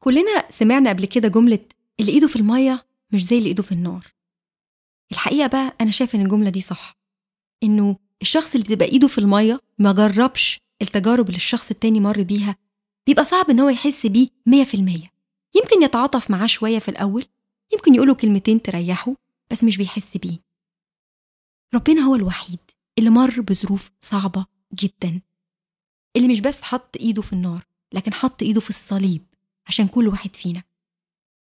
كلنا سمعنا قبل كده جملة اللي إيده في المية مش زي اللي إيده في النار. الحقيقة بقى أنا شايف إن الجملة دي صح، إنه الشخص اللي بتبقى إيده في المية ما جربش التجارب اللي الشخص التاني مر بيها، بيبقى صعب إن هو يحس بيه 100%. يمكن يتعاطف معاه شوية في الأول، يمكن يقوله كلمتين تريحه، بس مش بيحس بيه. ربنا هو الوحيد اللي مر بظروف صعبة جدا، اللي مش بس حط إيده في النار، لكن حط إيده في الصليب عشان كل واحد فينا،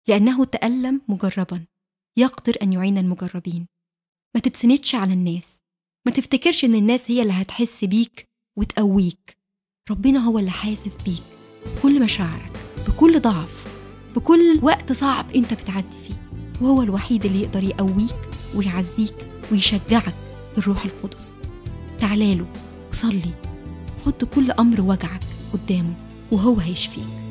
لأنه تألم مجربا يقدر أن يعين المجربين. ما تتسندش على الناس، ما تفتكرش إن الناس هي اللي هتحس بيك وتقويك. ربنا هو اللي حاسس بيك بكل مشاعرك، بكل ضعف، بكل وقت صعب أنت بتعدي فيه، وهو الوحيد اللي يقدر يقويك ويعزيك ويشجعك بالروح القدس. تعالله وصلي، حط كل أمر وجعك قدامه وهو هيشفيك.